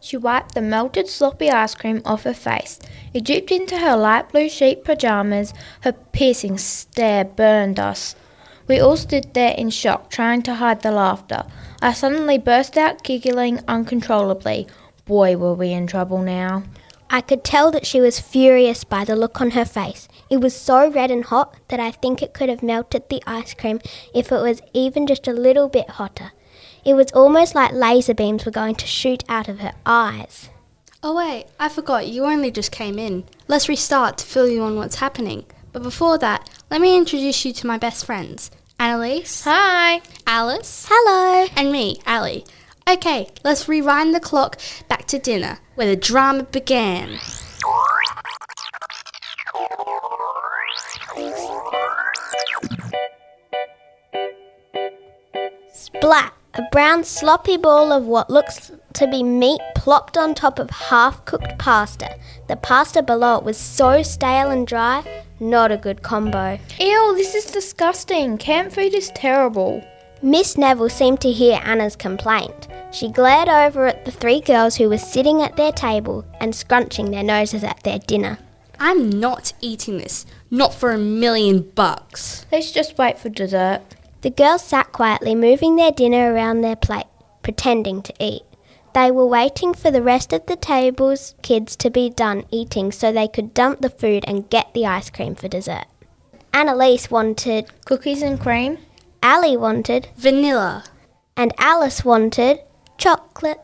She wiped the melted sloppy ice cream off her face. It dripped into her light blue sheet pyjamas. Her piercing stare burned us. We all stood there in shock, trying to hide the laughter. I suddenly burst out giggling uncontrollably. Boy, were we in trouble now. I could tell that she was furious by the look on her face. It was so red and hot that I think it could have melted the ice cream if it was even just a little bit hotter. It was almost like laser beams were going to shoot out of her eyes. Oh wait, I forgot, you only just came in. Let's restart to fill you on what's happening. But before that, let me introduce you to my best friends. Annalise. Hi. Alice. Hello. And me, Ali. Okay, let's rewind the clock back to dinner, where the drama began. Splat! A brown sloppy ball of what looks to be meat plopped on top of half-cooked pasta. The pasta below it was so stale and dry, not a good combo. Ew, this is disgusting. Camp food is terrible. Miss Nevel seemed to hear Anna's complaint. She glared over at the three girls who were sitting at their table and scrunching their noses at their dinner. I'm not eating this. Not for $1,000,000. Let's just wait for dessert. The girls sat quietly, moving their dinner around their plate, pretending to eat. They were waiting for the rest of the table's kids to be done eating so they could dump the food and get the ice cream for dessert. Annalise wanted Cookies and cream? Ali wanted Vanilla. and Alice wanted chocolate.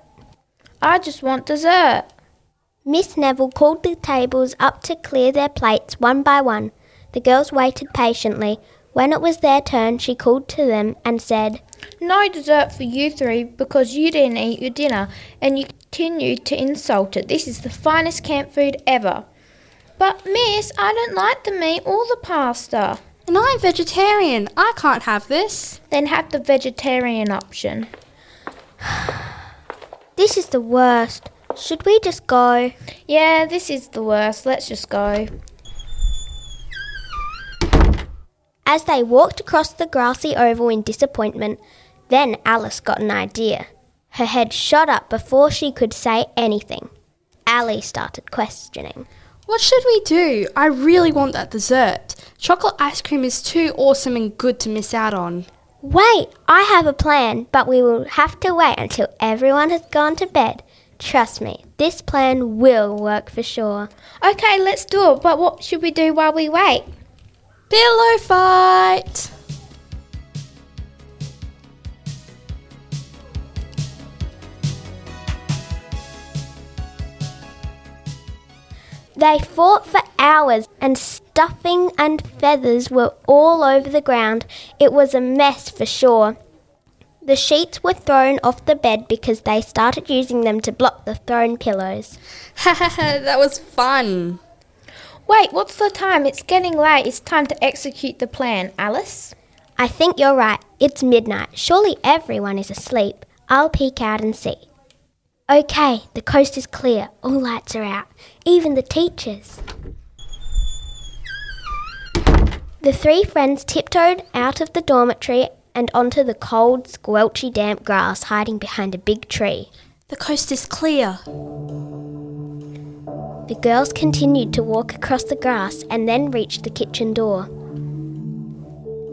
I just want dessert. Miss Nevel called the tables up to clear their plates one by one. The girls waited patiently. When it was their turn, she called to them and said, No dessert for you three because you didn't eat your dinner and you continued to insult it. This is the finest camp food ever. But miss, I don't like the meat or the pasta. And I'm vegetarian. I can't have this. Then have the vegetarian option. This is the worst. Should we just go? Yeah, this is the worst. Let's just go. As they walked across the grassy oval in disappointment, then Alice got an idea. Her head shot up before she could say anything. Ali started questioning. What should we do? I really want that dessert. Chocolate ice cream is too awesome and good to miss out on. Wait, I have a plan, but we will have to wait until everyone has gone to bed. Trust me, this plan will work for sure. Okay, let's do it. But what should we do while we wait? Pillow fight! They fought for hours and stuffing and feathers were all over the ground. It was a mess for sure. The sheets were thrown off the bed because they started using them to block the thrown pillows. That was fun. Wait, what's the time? It's getting late. It's time to execute the plan. Alice? I think you're right. It's midnight. Surely everyone is asleep. I'll peek out and see. Okay, the coast is clear. All lights are out. Even the teachers. The three friends tiptoed out of the dormitory and onto the cold, squelchy, damp grass hiding behind a big tree. The coast is clear. The girls continued to walk across the grass and then reached the kitchen door.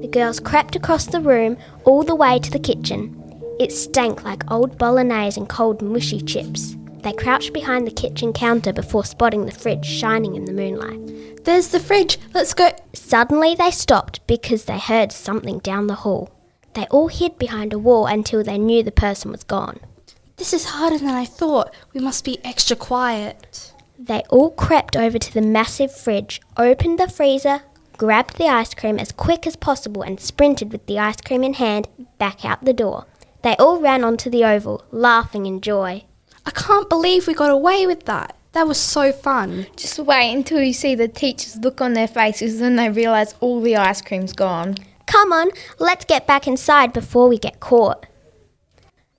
The girls crept across the room all the way to the kitchen. It stank like old bolognese and cold mushy chips. They crouched behind the kitchen counter before spotting the fridge shining in the moonlight. There's the fridge. Let's go. Suddenly they stopped because they heard something down the hall. They all hid behind a wall until they knew the person was gone. This is harder than I thought. We must be extra quiet. They all crept over to the massive fridge, opened the freezer, grabbed the ice cream as quick as possible and sprinted with the ice cream in hand back out the door. They all ran onto the oval, laughing in joy. I can't believe we got away with that. That was so fun. Just wait until you see the teachers' look on their faces when they realise all the ice cream's gone. Come on, let's get back inside before we get caught.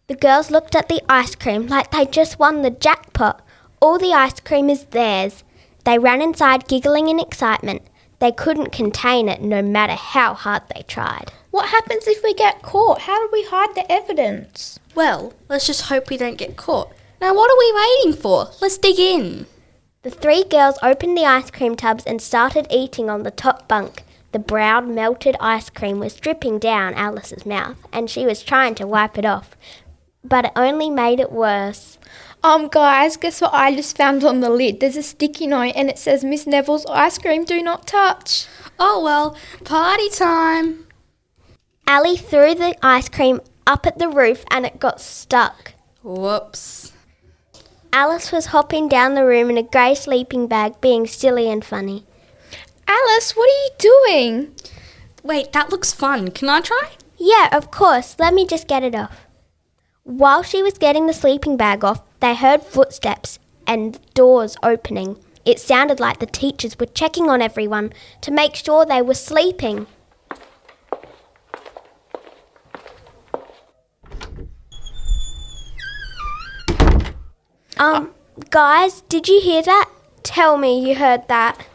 The girls looked at the ice cream like they just won the jackpot. All the ice cream is theirs. They ran inside giggling in excitement. They couldn't contain it no matter how hard they tried. What happens if we get caught? How do we hide the evidence? Well, let's just hope we don't get caught. Now what are we waiting for? Let's dig in. The three girls opened the ice cream tubs and started eating on the top bunk. The brown melted ice cream was dripping down Alice's mouth, and she was trying to wipe it off, but it only made it worse. Guys, guess what I just found on the lid? There's a sticky note and it says, Miss Nevel's ice cream, do not touch. Oh well, party time. Ali threw the ice cream up at the roof and it got stuck. Whoops. Alice was hopping down the room in a grey sleeping bag, being silly and funny. Alice, what are you doing? Wait, that looks fun. Can I try? Yeah, of course. Let me just get it off. While she was getting the sleeping bag off, they heard footsteps and doors opening. It sounded like the teachers were checking on everyone to make sure they were sleeping. Guys, did you hear that? Tell me you heard that.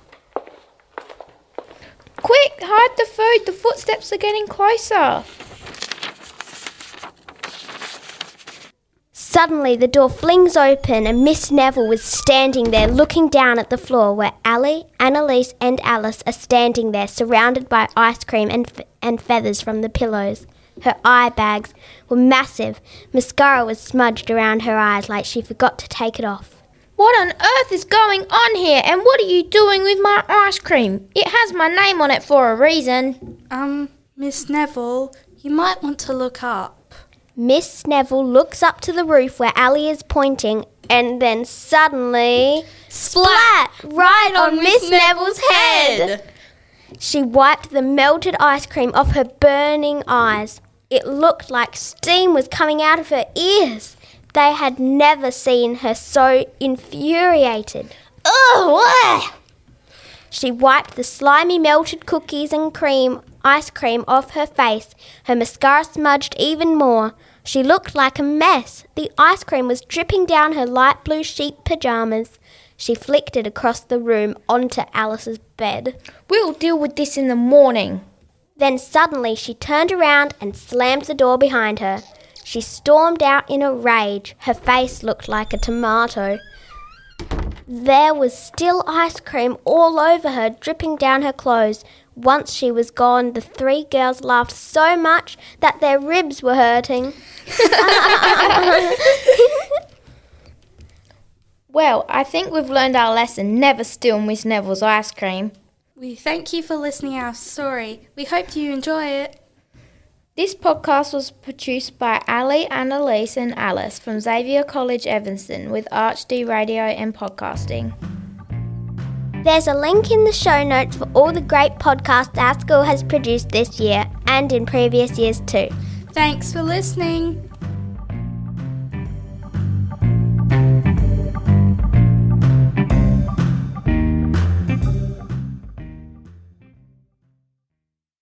Quick, hide the food. The footsteps are getting closer. Suddenly, the door flings open and Miss Nevel was standing there looking down at the floor where Ali, Annalise and Alice are standing there surrounded by ice cream and feathers from the pillows. Her eye bags were massive. Mascara was smudged around her eyes like she forgot to take it off. What on earth is going on here? And what are you doing with my ice cream? It has my name on it for a reason. Miss Nevel, you might want to look up. Miss Nevel looks up to the roof where Ali is pointing and then suddenly... Splat! Right on Miss Nevel's head! She wiped the melted ice cream off her burning eyes. It looked like steam was coming out of her ears. They had never seen her so infuriated. Ugh! She wiped the slimy melted cookies and ice cream off her face. Her mascara smudged even more. She looked like a mess. The ice cream was dripping down her light blue sheep pyjamas. She flicked it across the room onto Alice's bed. We'll deal with this in the morning. Then suddenly she turned around and slammed the door behind her. She stormed out in a rage. Her face looked like a tomato. There was still ice cream all over her, dripping down her clothes. Once she was gone, the three girls laughed so much that their ribs were hurting. Well, I think we've learned our lesson. Never steal Miss Nevel's ice cream. We thank you for listening to our story. We hope you enjoy it. This podcast was produced by Ali, Annalise and Alice from Xavier College, Evanston with ArchD Radio and Podcasting. There's a link in the show notes for all the great podcasts our school has produced this year and in previous years too. Thanks for listening.